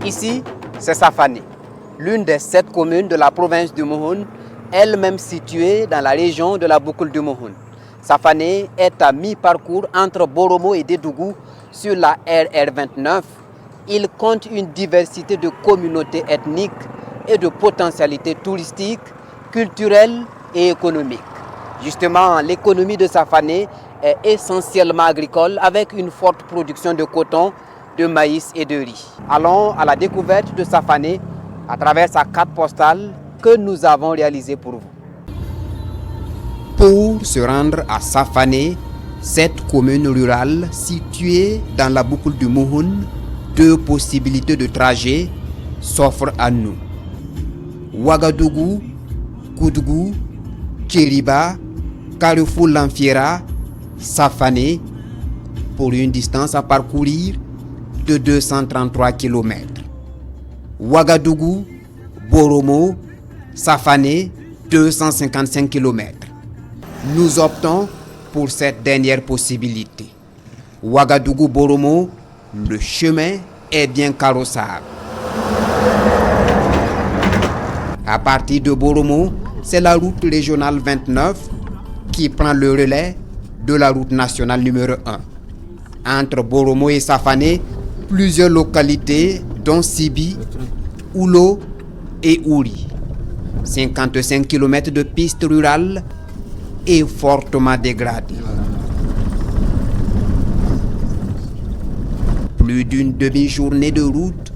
Ici, c'est Safané, l'une des 7 communes de la province du Mohun, elle-même située dans la région de la boucle du Mohun. Safané est à mi-parcours entre Boromo et Dédougou sur la RR29. Il compte une diversité de communautés ethniques et de potentialités touristiques, culturelles et économiques. Justement, l'économie de Safané est essentiellement agricole avec une forte production de coton, de maïs et de riz. Allons à la découverte de Safané à travers sa carte postale que nous avons réalisée pour vous. Pour se rendre à Safané, cette commune rurale située dans la boucle du Mohun, 2 possibilités de trajet s'offrent à nous. Ouagadougou, Koudougou, Kiriba, Carrefour Lanfiera, Safané, pour une distance à parcourir de 233 km. Ouagadougou, Boromo, Safané, 255 km. Nous optons pour cette dernière possibilité. Ouagadougou-Boromo, le chemin est bien carrossable. À partir de Boromo, c'est la route régionale 29 qui prend le relais de la route nationale numéro 1. Entre Boromo et Safané, plusieurs localités dont Sibi, Oulo et Ouri. 55 km de pistes rurales et fortement dégradées. Plus d'une demi-journée de route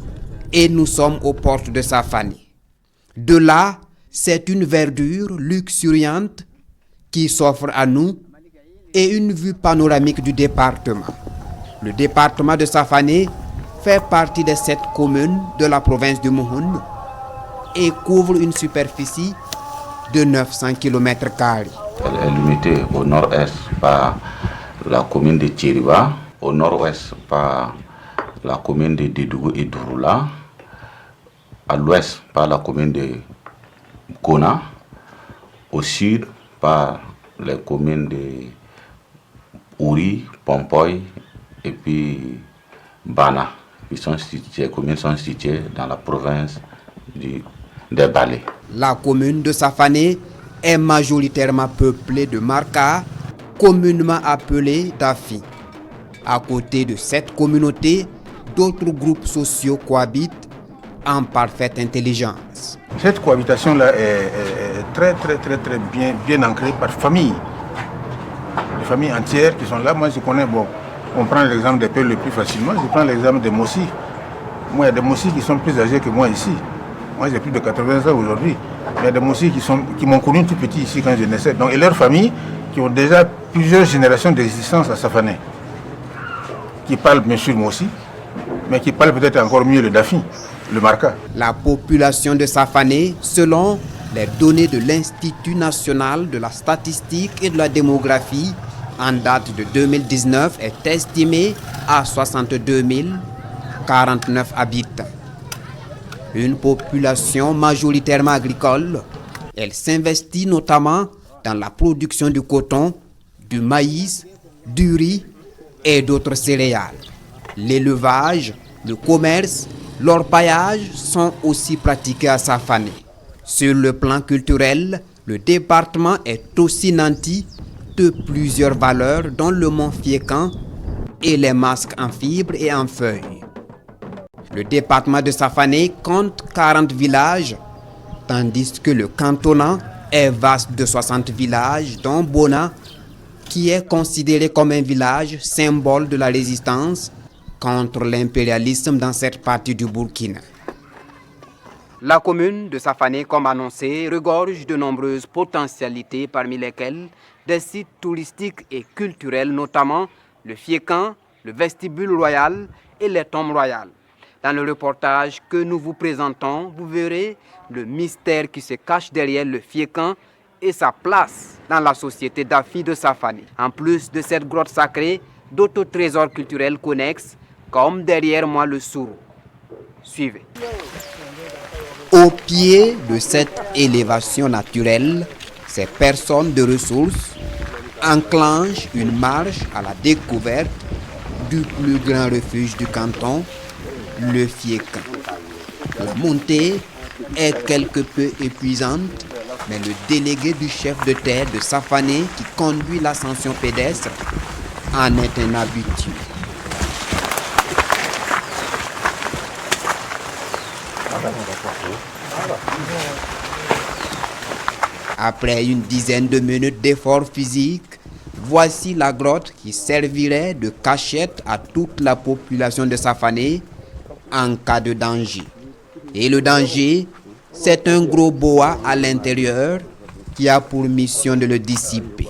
et nous sommes aux portes de Safané. De là, c'est une verdure luxuriante qui s'offre à nous et une vue panoramique du département. Le département de Safané fait partie des 7 communes de la province du Mohun et couvre une superficie de 900 km². Elle est limitée au nord-est par la commune de Kiriba, au nord-ouest par la commune de Dédougou et Douroula, à l'ouest par la commune de Kona, au sud par les communes de Ouri, Pompoy et puis Bana. Les communes sont situées dans la province des Balais. La commune de Safané est majoritairement peuplée de Marka, communément appelée Dafi. À côté de cette communauté, d'autres groupes sociaux cohabitent en parfaite intelligence. Cette cohabitation-là est très bien ancrée par famille. Les familles entières qui sont là, moi je connais, on prend l'exemple des peuples le plus facilement, je prends l'exemple des Mossi. Moi, il y a des Mossi qui sont plus âgés que moi ici. Moi, j'ai plus de 80 ans aujourd'hui. Il y a des Mossi qui m'ont connu tout petit ici quand je naissais. Donc, et leurs familles qui ont déjà plusieurs générations d'existence à Safané. Qui parlent bien sûr Mossi, mais qui parlent peut-être encore mieux le Dafi, le Marka. La population de Safané, selon les données de l'Institut national de la statistique et de la démographie, en date de 2019, est estimée à 62 049 habitants. Une population majoritairement agricole, elle s'investit notamment dans la production du coton, du maïs, du riz et d'autres céréales. L'élevage, le commerce, l'orpaillage sont aussi pratiqués à Safané. Sur le plan culturel, le département est aussi nanti de plusieurs valeurs dont le mont Fiékan et les masques en fibres et en feuilles. Le département de Safané compte 40 villages, tandis que le cantonat est vaste de 60 villages, dont Bona, qui est considéré comme un village symbole de la résistance contre l'impérialisme dans cette partie du Burkina. La commune de Safané, comme annoncé, regorge de nombreuses potentialités, parmi lesquelles des sites touristiques et culturels, notamment le Fiékan, le vestibule royal et les tombes royales. Dans le reportage que nous vous présentons, vous verrez le mystère qui se cache derrière le Fiékan et sa place dans la société Dafi de Safané. En plus de cette grotte sacrée, d'autres trésors culturels connexes, comme derrière moi le Sourou. Suivez. Au pied de cette élévation naturelle, ces personnes de ressources enclenchent une marche à la découverte du plus grand refuge du canton, le Fiékan. Leur montée est quelque peu épuisante, mais le délégué du chef de terre de Safané qui conduit l'ascension pédestre en est un habitué. Après une dizaine de minutes d'effort physique, voici la grotte qui servirait de cachette à toute la population de Safané en cas de danger. Et le danger, c'est un gros boa à l'intérieur qui a pour mission de le dissiper.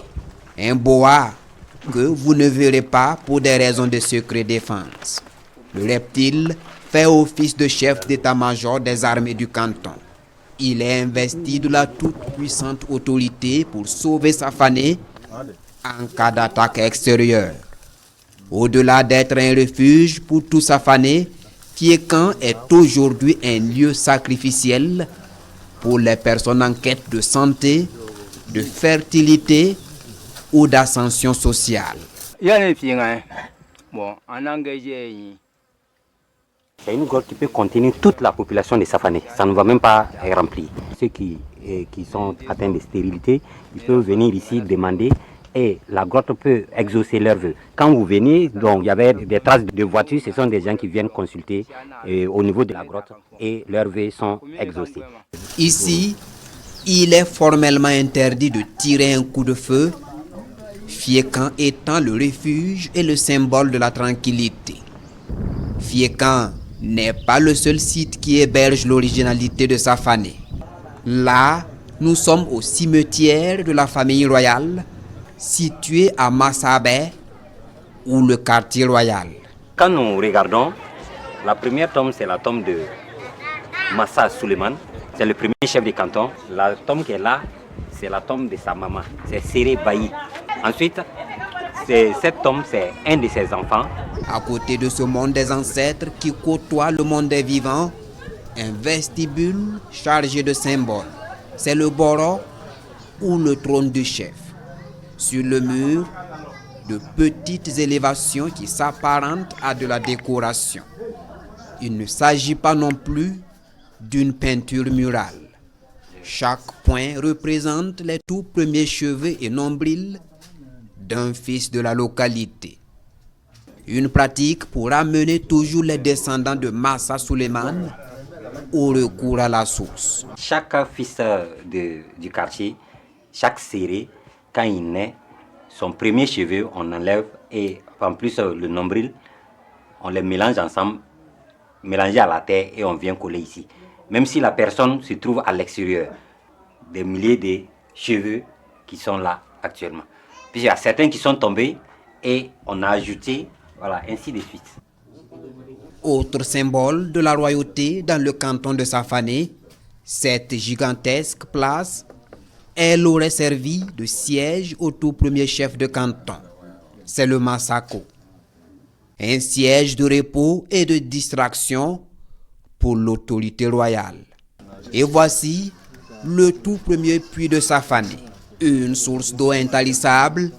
Un boa que vous ne verrez pas pour des raisons de secret défense. Le reptile fait office de chef d'état-major des armées du canton. Il est investi de la toute-puissante autorité pour sauver Safané en cas d'attaque extérieure. Au-delà d'être un refuge pour tout Safané, Fiékan est aujourd'hui un lieu sacrificiel pour les personnes en quête de santé, de fertilité ou d'ascension sociale. C'est une grotte qui peut contenir toute la population de Safané. Ça ne va même pas remplir. Ceux qui sont atteints de stérilité, ils peuvent venir ici demander et la grotte peut exaucer leurs vœux. Quand vous venez, donc il y avait des traces de voitures, ce sont des gens qui viennent consulter au niveau de la grotte et leurs vœux sont exaucés. Ici, il est formellement interdit de tirer un coup de feu, Fiékan étant le refuge et le symbole de la tranquillité. Fiékan n'est pas le seul site qui héberge l'originalité de Safané. Là, nous sommes au cimetière de la famille royale, situé à Massabé, ou le quartier royal. Quand nous regardons, la première tombe, c'est la tombe de Massa Suleiman. C'est le premier chef de canton. La tombe qui est là, c'est la tombe de sa maman. C'est Séré Bailly. Ensuite, cette tombe, c'est un de ses enfants. À côté de ce monde des ancêtres qui côtoie le monde des vivants, un vestibule chargé de symboles. C'est le boro ou le trône du chef. Sur le mur, de petites élévations qui s'apparentent à de la décoration. Il ne s'agit pas non plus d'une peinture murale. Chaque point représente les tout premiers cheveux et nombrils d'un fils de la localité. Une pratique pour amener toujours les descendants de Massa Suleiman au recours à la source. Chaque fils du quartier, chaque Séré, quand il naît, son premier cheveu, on enlève et en plus le nombril, on les mélange ensemble, mélangés à la terre et on vient coller ici. Même si la personne se trouve à l'extérieur, des milliers de cheveux qui sont là actuellement. Puis il y a certains qui sont tombés et on a ajouté, voilà, ainsi de suite. Autre symbole de la royauté dans le canton de Safané, cette gigantesque place, elle aurait servi de siège au tout premier chef de canton. C'est le Massako. Un siège de repos et de distraction pour l'autorité royale. Et voici le tout premier puits de Safané, une source d'eau intarissable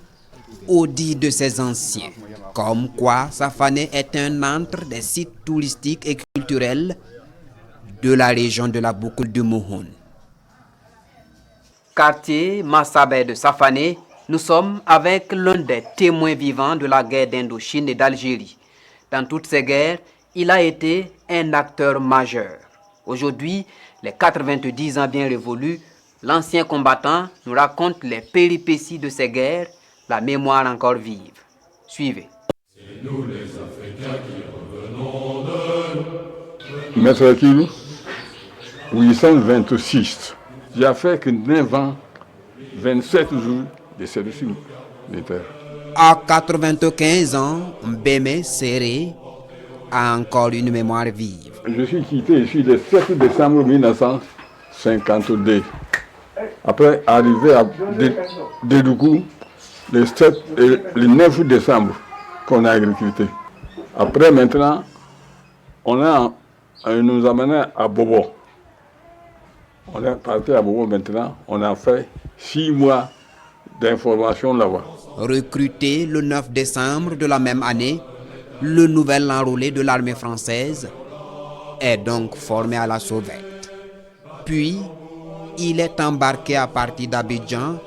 au dit de ses anciens. Comme quoi Safané est un antre des sites touristiques et culturels de la région de la boucle de Mohon. Quartier Massabé de Safané, nous sommes avec l'un des témoins vivants de la guerre d'Indochine et d'Algérie. Dans toutes ces guerres, il a été un acteur majeur. Aujourd'hui, les 90 ans bien révolus, l'ancien combattant nous raconte les péripéties de ces guerres, la mémoire encore vive. Suivez. C'est nous les Africains qui revenons de... Maître Akilou, 826. J'ai fait que 9 ans, 27 jours de service militaire. À 95 ans, Mbémé Séré a encore une mémoire vive. Je suis quitté ici le 7 décembre 1952. Après, arrivé à Dédougou, le 7 et le 9 décembre, qu'on a recruté. Après, maintenant, on nous a amené à Bobo. On est parti à Bobo maintenant, on a fait 6 mois d'information là-bas. Recruté le 9 décembre de la même année, le nouvel enrôlé de l'armée française est donc formé à la sauvette. Puis, il est embarqué à partir d'Abidjan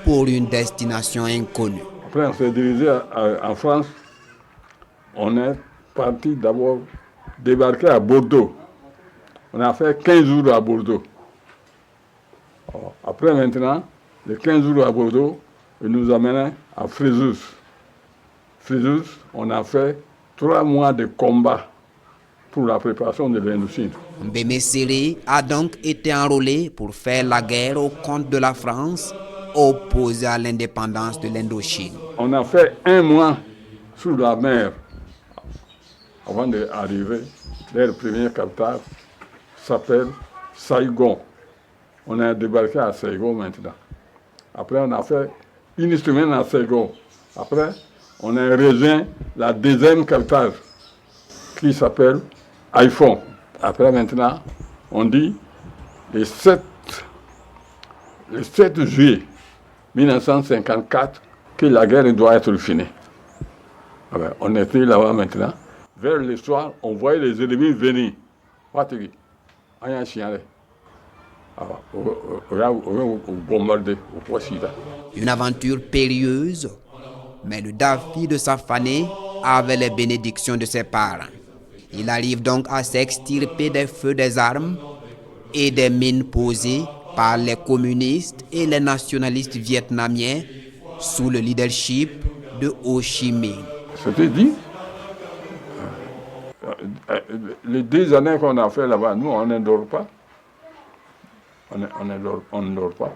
pour une destination inconnue. Après, on s'est dirigé en France. On est parti d'abord débarquer à Bordeaux. On a fait 15 jours à Bordeaux. Après, maintenant, les 15 jours à Bordeaux, ils nous amenaient à Fréjus. Fréjus, on a fait 3 mois de combat pour la préparation de l'Indochine. Mbémé Séré a donc été enrôlé pour faire la guerre au compte de la France, opposée à l'indépendance de l'Indochine. On a fait 1 mois sous la mer avant d'arriver. Leur première capitale s'appelle Saigon. On a débarqué à Saigon maintenant. Après, on a fait une semaine à Saigon. Après, on a rejoint la deuxième capitale qui s'appelle Haiphong. Après, maintenant, on dit le 7 juillet 1954 que la guerre doit être finie. Alors, on était là-bas maintenant. Vers le soir, on voyait les ennemis venir. Une aventure périlleuse, mais le Daffy de Safané avait les bénédictions de ses parents. Il arrive donc à s'extirper des feux des armes et des mines posées par les communistes et les nationalistes vietnamiens sous le leadership de Ho Chi Minh. C'était dit. Les 2 années qu'on a fait là-bas, nous, on ne dort pas. On ne dort pas.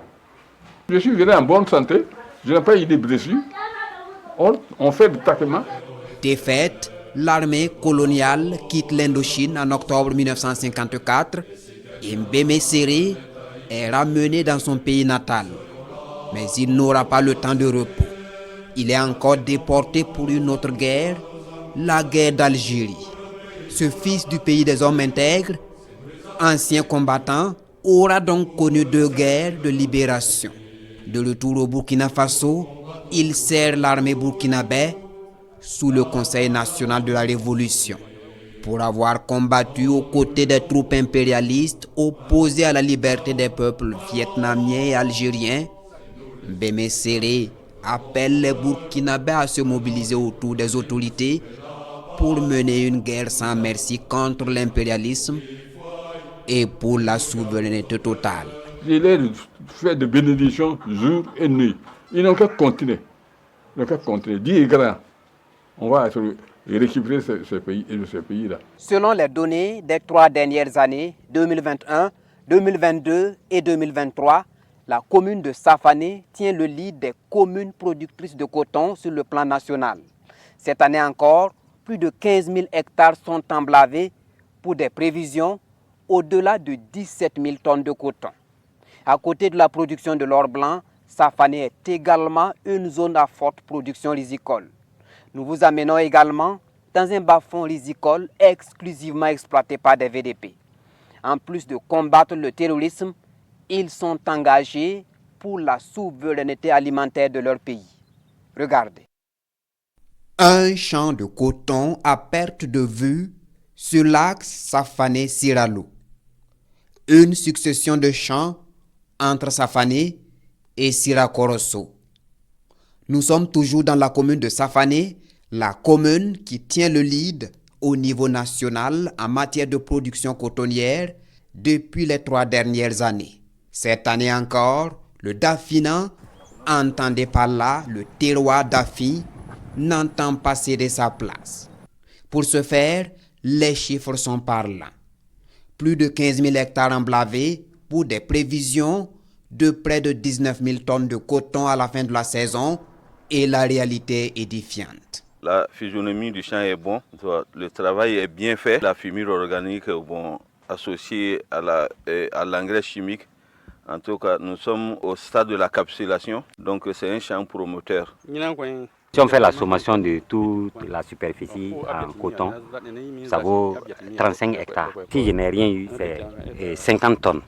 Je suis venu en bonne santé, je n'ai pas eu de blessures. On fait des traitements. Défaite, l'armée coloniale quitte l'Indochine en octobre 1954 et Mbémé Séré est ramené dans son pays natal. Mais il n'aura pas le temps de repos. Il est encore déporté pour une autre guerre, la guerre d'Algérie. Ce fils du pays des hommes intègres, ancien combattant, aura donc connu 2 guerres de libération. De retour au Burkina Faso, il sert l'armée burkinabé sous le Conseil national de la Révolution. Pour avoir combattu aux côtés des troupes impérialistes opposées à la liberté des peuples vietnamiens et algériens, Mbémé Séré appelle les Burkinabés à se mobiliser autour des autorités pour mener une guerre sans merci contre l'impérialisme et pour la souveraineté totale. Il est fait de bénédictions jour et nuit. Ils n'ont qu'à continuer. Dieu est grand. On va récupérer ce pays-là. Selon les données des 3 dernières années, 2021, 2022 et 2023, la commune de Safané tient le lead des communes productrices de coton sur le plan national. Cette année encore, plus de 15 000 hectares sont emblavés pour des prévisions au-delà de 17 000 tonnes de coton. À côté de la production de l'or blanc, Safané est également une zone à forte production risicole. Nous vous amenons également dans un bas-fond risicole exclusivement exploité par des VDP. En plus de combattre le terrorisme, ils sont engagés pour la souveraineté alimentaire de leur pays. Regardez. Un champ de coton à perte de vue sur l'axe Safané-Siralo. Une succession de champs entre Safané et Sirakorosso. Nous sommes toujours dans la commune de Safané, la commune qui tient le lead au niveau national en matière de production cotonnière depuis les 3 dernières années. Cette année encore, le Dafinan, entendez par là le terroir Dafi, n'entend pas céder sa place. Pour ce faire, les chiffres sont parlants. Plus de 15 000 hectares emblavés pour des prévisions de près de 19 000 tonnes de coton à la fin de la saison et la réalité est édifiante. La physionomie du champ est bon, le travail est bien fait. La fumure organique associée à l'engrais chimique. En tout cas, nous sommes au stade de la capsulation, donc c'est un champ promoteur. Si on fait la sommation de toute la superficie en coton, ça vaut 35 hectares. Si je n'ai rien eu, c'est 50 tonnes.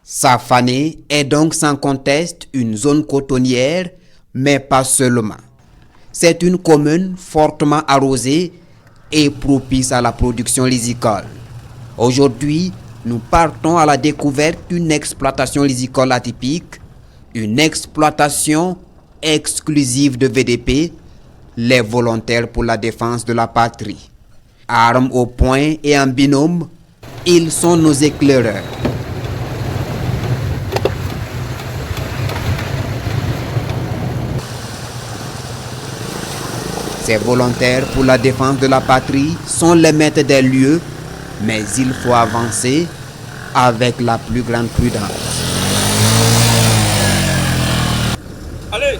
Safané est donc sans conteste une zone cotonnière, mais pas seulement. C'est une commune fortement arrosée et propice à la production lysicole. Aujourd'hui, nous partons à la découverte d'une exploitation lysicole atypique, une exploitation exclusive de VDP, les volontaires pour la défense de la patrie. Armes au poing et en binôme, ils sont nos éclaireurs. Ces volontaires pour la défense de la patrie sont les maîtres des lieux, mais il faut avancer avec la plus grande prudence. Allez!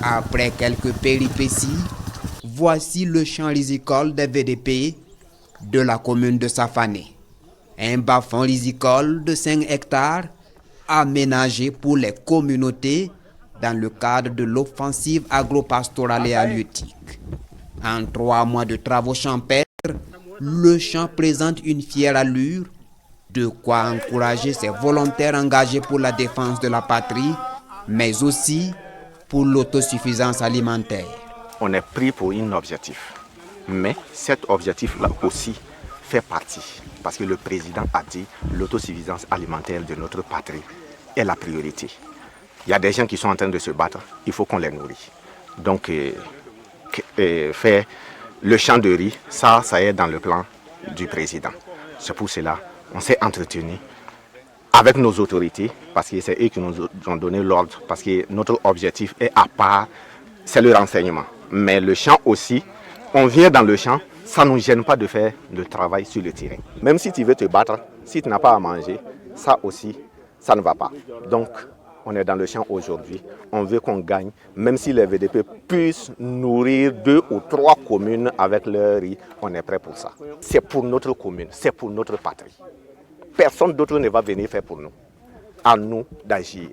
Après quelques péripéties, voici le champ lysicole des VDP de la commune de Safané. Un bas-fond lysicole de 5 hectares aménagé pour les communautés dans le cadre de l'offensive agro-pastorale et halieutique. En 3 mois de travaux champêtres, le champ présente une fière allure, de quoi encourager ces volontaires engagés pour la défense de la patrie, mais aussi pour l'autosuffisance alimentaire. On est pris pour un objectif, mais cet objectif-là aussi fait partie, parce que le président a dit l'autosuffisance alimentaire de notre patrie est la priorité. Il y a des gens qui sont en train de se battre, il faut qu'on les nourrit. Donc, faire le champ de riz, ça est dans le plan du président. C'est pour cela qu'on s'est entretenu avec nos autorités, parce que c'est eux qui nous ont donné l'ordre, parce que notre objectif est à part, c'est le renseignement. Mais le champ aussi, on vient dans le champ, ça ne nous gêne pas de faire le travail sur le terrain. Même si tu veux te battre, si tu n'as pas à manger, ça aussi, ça ne va pas. Donc, on est dans le champ aujourd'hui, on veut qu'on gagne, même si les VDP puissent nourrir 2 ou 3 communes avec leur riz, on est prêt pour ça. C'est pour notre commune, c'est pour notre patrie. Personne d'autre ne va venir faire pour nous. À nous d'agir.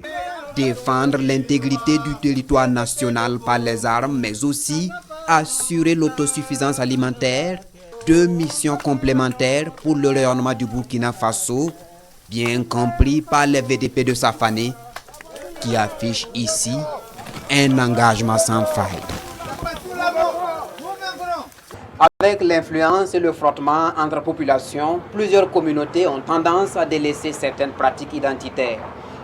Défendre l'intégrité du territoire national par les armes, mais aussi assurer l'autosuffisance alimentaire, 2 missions complémentaires pour le rayonnement du Burkina Faso, bien compris par les VDP de Safané, qui affichent ici un engagement sans faille. Avec l'influence et le frottement entre populations, plusieurs communautés ont tendance à délaisser certaines pratiques identitaires.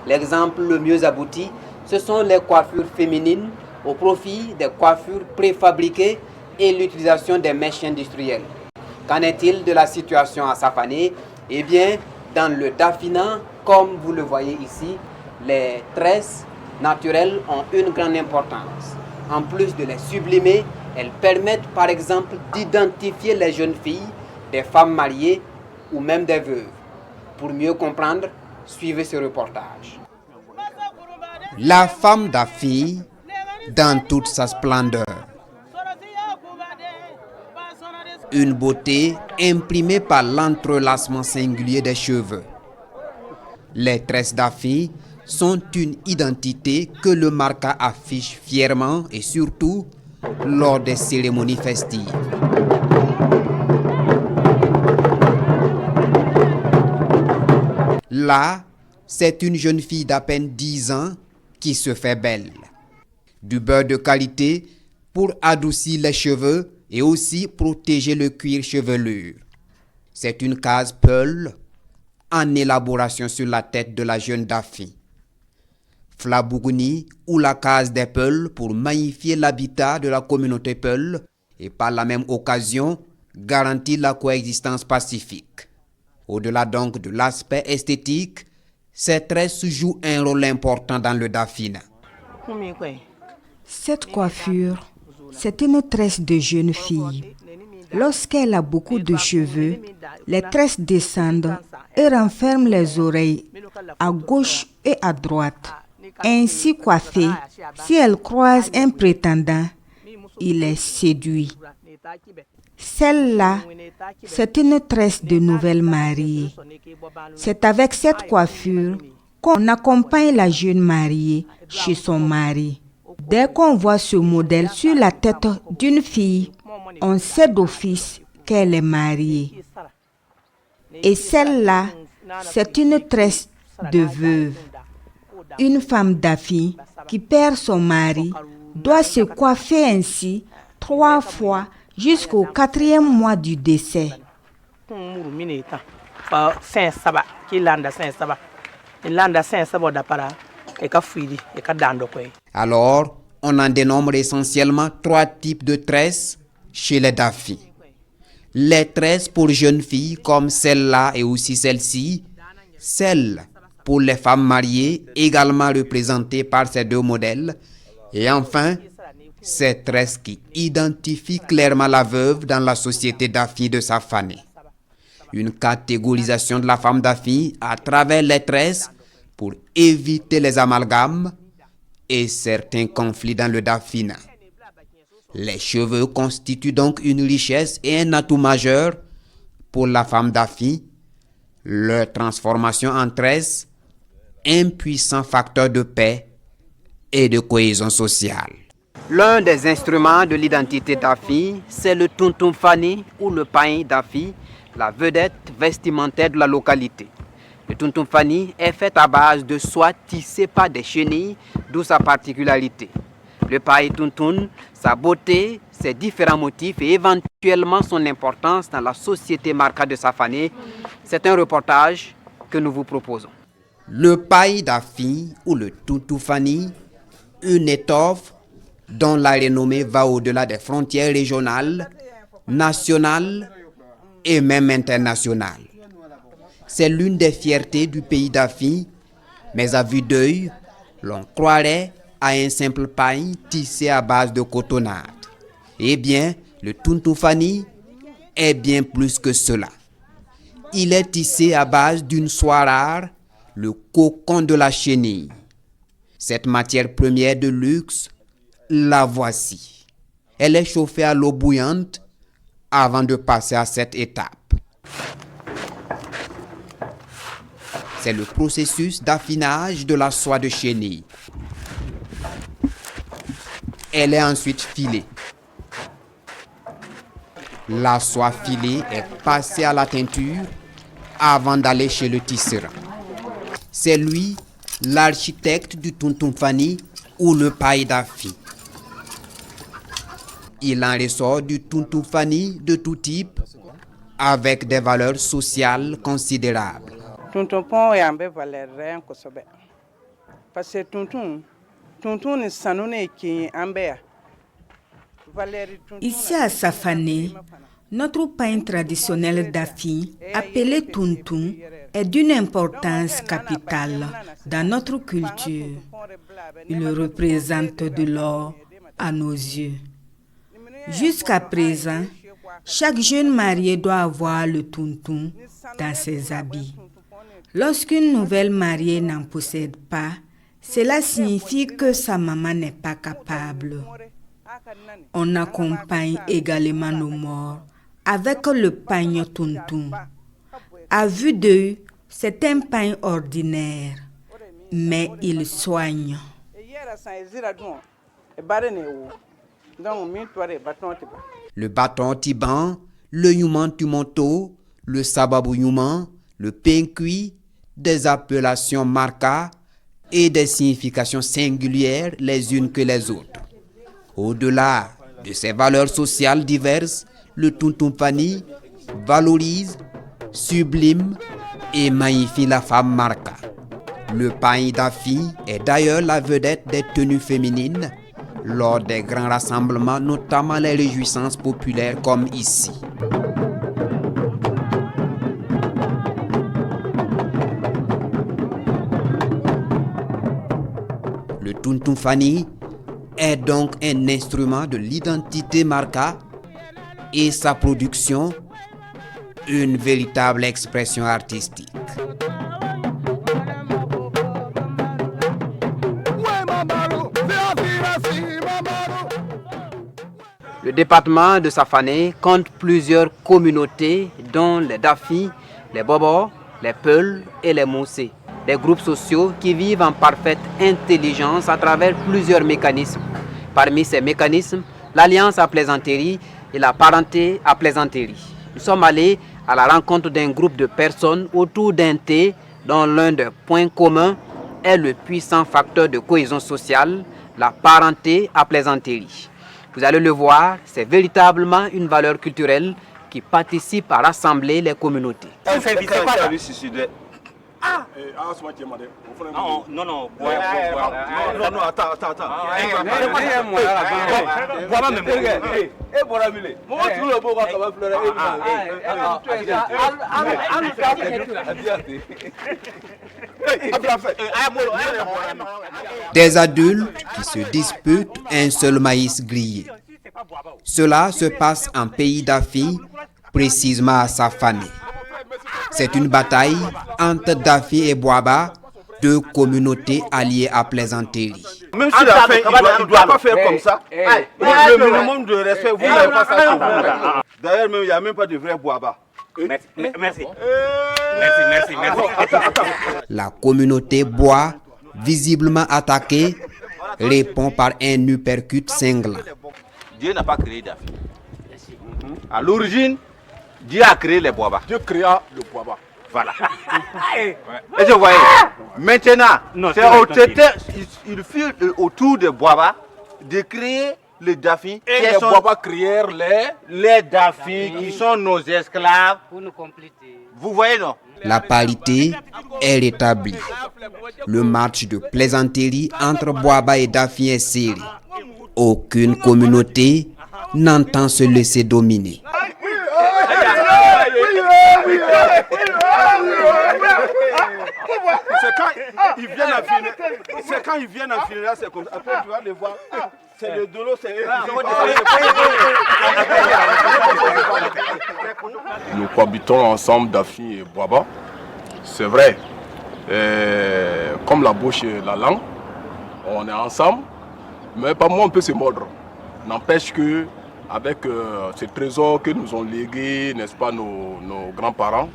L'exemple le mieux abouti, ce sont les coiffures féminines au profit des coiffures préfabriquées et l'utilisation des mèches industrielles. Qu'en est-il de la situation à Safané? Eh bien, dans le Dafina, comme vous le voyez ici, les tresses naturelles ont une grande importance. En plus de les sublimer, elles permettent par exemple d'identifier les jeunes filles, des femmes mariées ou même des veuves. Pour mieux comprendre, suivez ce reportage. La femme d'Afi dans toute sa splendeur. Une beauté imprimée par l'entrelacement singulier des cheveux. Les tresses d'Afi sont une identité que le Marca affiche fièrement et surtout lors des cérémonies festives. Là, c'est une jeune fille d'à peine 10 ans qui se fait belle. Du beurre de qualité pour adoucir les cheveux et aussi protéger le cuir chevelure. C'est une case Peul en élaboration sur la tête de la jeune Dafi. Flabougouni ou la case des Peuls pour magnifier l'habitat de la communauté Peul et par la même occasion garantir la coexistence pacifique. Au-delà donc de l'aspect esthétique, ces tresses jouent un rôle important dans le Dafina. Cette coiffure, c'est une tresse de jeune fille. Lorsqu'elle a beaucoup de cheveux, les tresses descendent et renferment les oreilles à gauche et à droite. Ainsi coiffée, si elle croise un prétendant, il est séduit. Celle-là, c'est une tresse de nouvelle mariée. C'est avec cette coiffure qu'on accompagne la jeune mariée chez son mari. Dès qu'on voit ce modèle sur la tête d'une fille, on sait d'office qu'elle est mariée. Et celle-là, c'est une tresse de veuve. Une femme d'Afi qui perd son mari doit se coiffer ainsi 3 fois jusqu'au 4e mois du décès. Alors, on en dénombre essentiellement 3 types de tresses chez les Dafi. Les tresses pour jeunes filles comme celle-là et aussi celle-ci, celles pour les femmes mariées également représentées par ces 2 modèles, et enfin, ces tresses qui identifient clairement la veuve dans la société Dafi de Safane. Une catégorisation de la femme Dafi à travers les tresses pour éviter les amalgames et certains conflits dans le Dafina. Les cheveux constituent donc une richesse et un atout majeur pour la femme Dafi. Leur transformation en tresse, un puissant facteur de paix et de cohésion sociale. L'un des instruments de l'identité Dafi, c'est le Tuntum Fani ou le pain Dafi, la vedette vestimentaire de la localité. Le Tuntum Fani est fait à base de soie tissée par des chenilles, d'où sa particularité. Le pain Tuntun, sa beauté, ses différents motifs et éventuellement son importance dans la société Marca de Safane, c'est un reportage que nous vous proposons. Le pain Dafi ou le Tuntum Fani, une étoffe dont la renommée va au-delà des frontières régionales, nationales et même internationales. C'est l'une des fiertés du pays Dafi, mais à vue d'œil, l'on croirait à un simple pain tissé à base de cotonnade. Eh bien, le Tuntum Fani est bien plus que cela. Il est tissé à base d'une soie rare, le cocon de la chenille. Cette matière première de luxe, la voici. Elle est chauffée à l'eau bouillante avant de passer à cette étape. C'est le processus d'affinage de la soie de chenille. Elle est ensuite filée. La soie filée est passée à la teinture avant d'aller chez le tisseur. C'est lui, l'architecte du Tuntum Fani ou le pain Dafi. Il en ressort du Tuntum Fani de tout type avec des valeurs sociales considérables. Ici à Safane, notre pain traditionnel Dafi, appelé Tuntum, est d'une importance capitale dans notre culture. Il représente de l'or à nos yeux. Jusqu'à présent, chaque jeune marié doit avoir le Tuntum dans ses habits. Lorsqu'une nouvelle mariée n'en possède pas, cela signifie que sa maman n'est pas capable. On accompagne également nos morts avec le pain Tuntum. À vue d'œil, c'est un pain ordinaire, mais il soigne. Le bâton tiban, le yuman tumonto, le sababu yuman, le pain cuit, des appellations marca et des significations singulières les unes que les autres. Au-delà de ces valeurs sociales diverses, le Tuntum Fani valorise, sublime et magnifie la femme marca. Le pain Dafi est d'ailleurs la vedette des tenues féminines lors des grands rassemblements, notamment les réjouissances populaires comme ici. Le Tuntum Fani est donc un instrument de l'identité marca et sa production une véritable expression artistique. Le département de Safane compte plusieurs communautés dont les Dafi, les Bobo, les Peuls et les Moussé. Des groupes sociaux qui vivent en parfaite intelligence à travers plusieurs mécanismes. Parmi ces mécanismes, l'alliance à plaisanterie et la parenté à plaisanterie. Nous sommes allés à la rencontre d'un groupe de personnes autour d'un thé dont l'un des points communs est le puissant facteur de cohésion sociale, la parenté à plaisanterie. Vous allez le voir, c'est véritablement une valeur culturelle qui participe à rassembler les communautés. Non, attends. Des adultes qui se disputent un seul maïs grillé. Cela se passe en pays d'Afi, précisément à Safane. C'est une bataille entre Dafi et Boaba, deux communautés alliées à plaisanterie. Même si la fin, il ne doit pas faire comme ça. Le minimum de respect, vous n'avez pas ça sur vous. D'ailleurs, il n'y a même pas de vrai Boaba. Merci. La communauté bois, visiblement attaquée, répond par un uppercut cinglant. Dieu n'a pas créé Dafi. À l'origine, Dieu a créé les Boaba. Dieu créa le Boaba. Voilà. Et je voyais. Maintenant, il fut autour de Boaba de créer le Dafi. Et les Boaba créèrent les Dafi qui sont nos esclaves. Vous voyez, non? La parité est rétablie. Le match de plaisanterie entre Boaba et Dafi est serré. Aucune communauté n'entend se laisser dominer. C'est quand ils viennent en finir, là, c'est comme ça. Après, tu vas les voir. C'est le dolo, c'est eux. Nous cohabitons ensemble, Dafi et Boaba. C'est vrai. Comme la bouche et la langue, on est ensemble. Mais par moment, on peut se mordre. N'empêche que, avec ces trésors que nous ont légués, n'est-ce pas, nos grands-parents,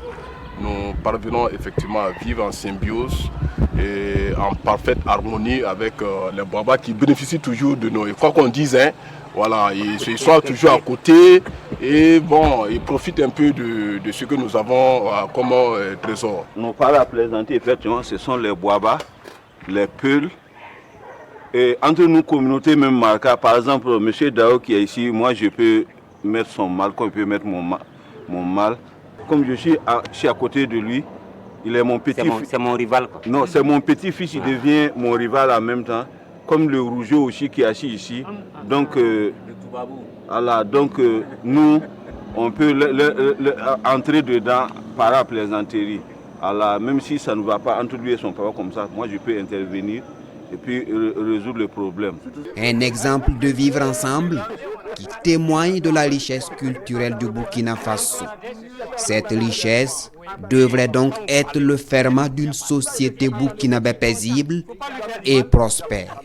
nous parvenons effectivement à vivre en symbiose et en parfaite harmonie avec les Boaba qui bénéficient toujours de nous. Et quoi qu'on dise, hein, voilà, ils sont toujours à côté et bon, ils profitent un peu de ce que nous avons comme trésor. Nos parents à plaisanter, effectivement, ce sont les Boaba, les Peuls. Et entre nous, communautés même marquées, par exemple, M. Dao qui est ici, moi je peux mettre son mal comme il peut mettre mon mal. Comme je suis à côté de lui, il est mon petit-fils. C'est mon rival, quoi. Non, c'est mon petit-fils, il devient mon rival en même temps. Comme le Rougeau aussi qui est assis ici. Donc, voilà, donc nous, on peut entrer dedans par la plaisanterie. Alors, même si ça ne va pas entre lui et son papa comme ça, moi je peux intervenir et puis résoudre le problème. Un exemple de vivre ensemble qui témoigne de la richesse culturelle du Burkina Faso. Cette richesse devrait donc être le ferment d'une société burkinabé paisible et prospère.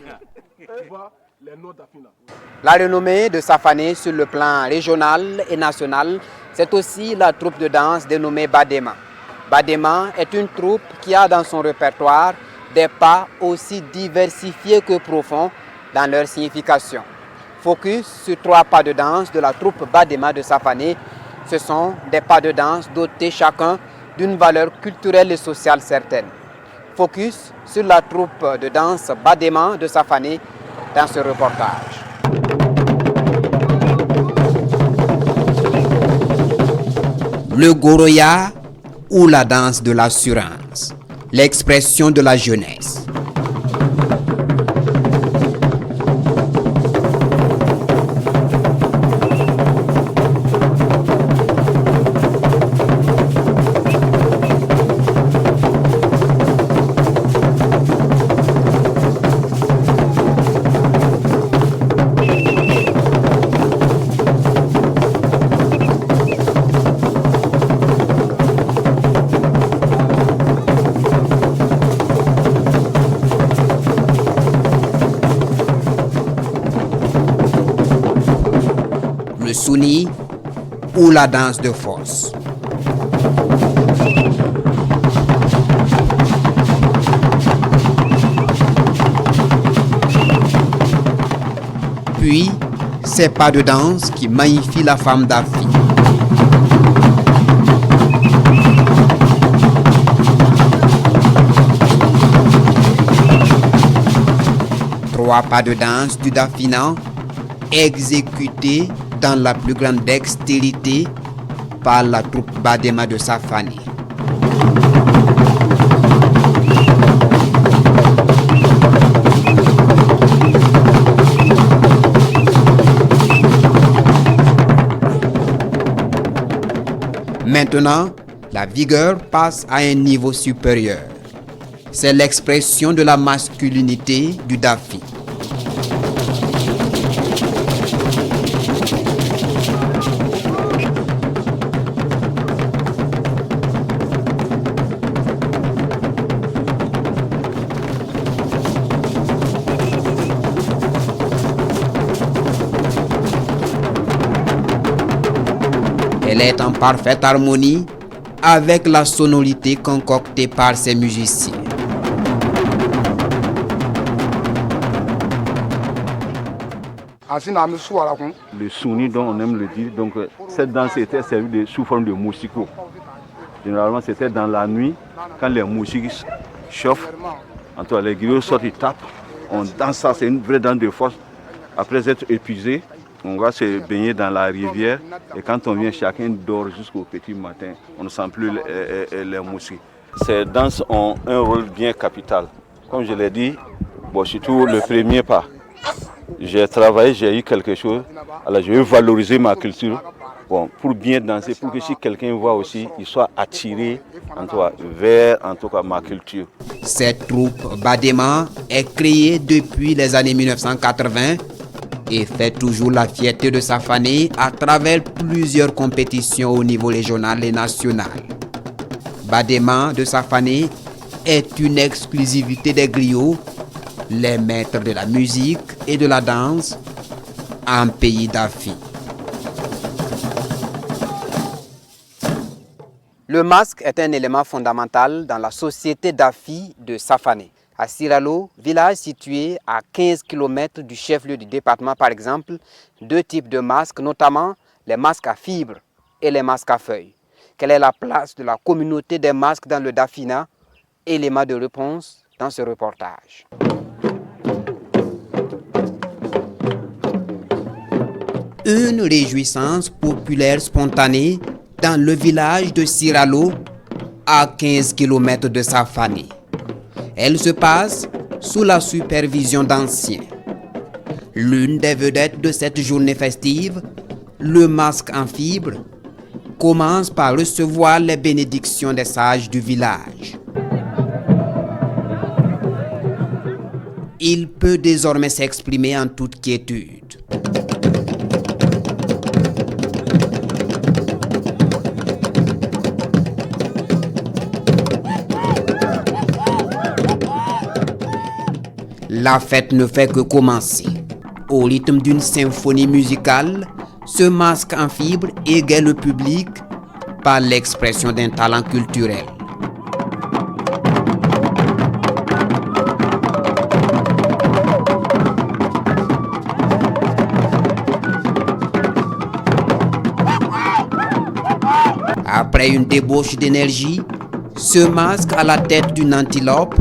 La renommée de Safane sur le plan régional et national, c'est aussi la troupe de danse dénommée Badema. Badema est une troupe qui a dans son répertoire des pas aussi diversifiés que profonds dans leur signification. Focus sur 3 pas de danse de la troupe Badema de Safane. Ce sont des pas de danse dotés chacun d'une valeur culturelle et sociale certaine. Focus sur la troupe de danse Badema de Safane dans ce reportage. Le Goroya ou la danse de l'assurance, l'expression de la jeunesse. Le Souni ou la danse de force. Puis, ces pas de danse qui magnifient la femme d'Afi. 3 pas de danse du Dafina exécutés dans la plus grande dextérité par la troupe Badema de Safani. Maintenant, la vigueur passe à un niveau supérieur. C'est l'expression de la masculinité du Dafi. Elle est en parfaite harmonie avec la sonorité concoctée par ses musiciens. Le souni dont on aime le dire, donc cette danse était servie sous forme de moussiko. Généralement c'était dans la nuit, quand les moussiques chauffent, entre les griots sortent, ils tapent, on danse ça, c'est une vraie danse de force. Après être épuisé, on va se baigner dans la rivière et quand on vient, chacun dort jusqu'au petit matin. On ne sent plus les moussiques. Ces danses ont un rôle bien capital. Comme je l'ai dit, surtout le premier pas. J'ai travaillé, j'ai eu quelque chose. Alors je veux valoriser ma culture. Pour bien danser, pour que si quelqu'un voit aussi, il soit attiré vers ma culture. Cette troupe Badema est créée depuis les années 1980 et fait toujours la fierté de Safani à travers plusieurs compétitions au niveau régional et national. Badema de Safani est une exclusivité des griots, les maîtres de la musique et de la danse en pays d'Afi. Le masque est un élément fondamental dans la société d'Afi de Safani. À Siralo, village situé à 15 km du chef-lieu du département par exemple, 2 types de masques, notamment les masques à fibres et les masques à feuilles. Quelle est la place de la communauté des masques dans le Dafina? Élément de réponse dans ce reportage. Une réjouissance populaire spontanée dans le village de Siralo, à 15 km de Safani. Elle se passe sous la supervision d'anciens. L'une des vedettes de cette journée festive, le masque en fibre, commence par recevoir les bénédictions des sages du village. Il peut désormais s'exprimer en toute quiétude. La fête ne fait que commencer. Au rythme d'une symphonie musicale, ce masque en fibre égaye le public par l'expression d'un talent culturel. Après une débauche d'énergie, ce masque à la tête d'une antilope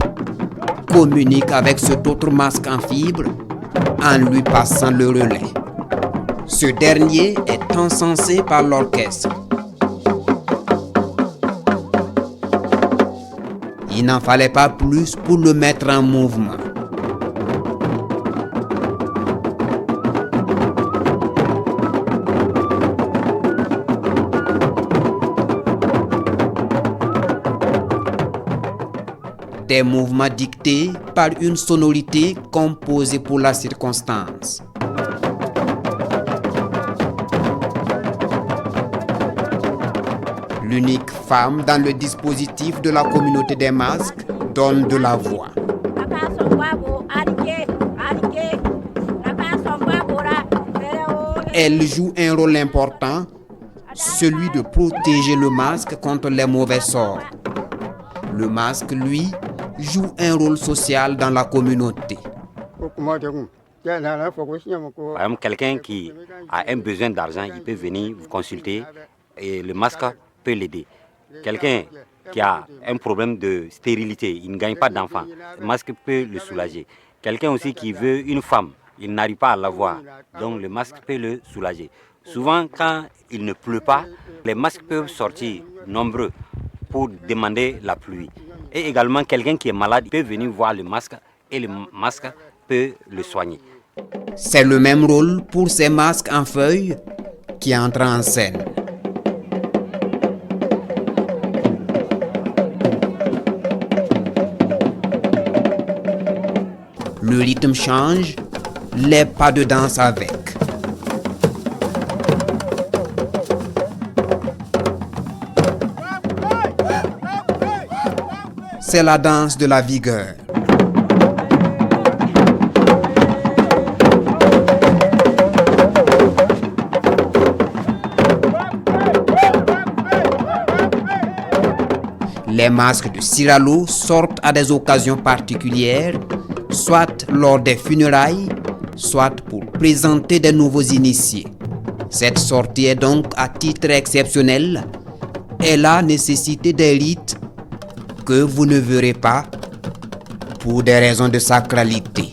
communique avec cet autre masque en fibre en lui passant le relais. Ce dernier est encensé par l'orchestre. Il n'en fallait pas plus pour le mettre en mouvement. Des mouvements dictés par une sonorité composée pour la circonstance. L'unique femme dans le dispositif de la communauté des masques donne de la voix. Elle joue un rôle important, celui de protéger le masque contre les mauvais sorts. Le masque, lui, joue un rôle social dans la communauté. Par exemple, quelqu'un qui a un besoin d'argent, il peut venir vous consulter et le masque peut l'aider. Quelqu'un qui a un problème de stérilité, il ne gagne pas d'enfant, le masque peut le soulager. Quelqu'un aussi qui veut une femme, il n'arrive pas à l'avoir. Donc le masque peut le soulager. Souvent, quand il ne pleut pas, les masques peuvent sortir nombreux pour demander la pluie. Et également, quelqu'un qui est malade peut venir voir le masque et le masque peut le soigner. C'est le même rôle pour ces masques en feuilles qui entrent en scène. Le rythme change, les pas de danse avec. C'est la danse de la vigueur. Les masques de Siralo sortent à des occasions particulières, soit lors des funérailles, soit pour présenter des nouveaux initiés. Cette sortie est donc à titre exceptionnel. Elle a nécessité des rites que vous ne verrez pas pour des raisons de sacralité.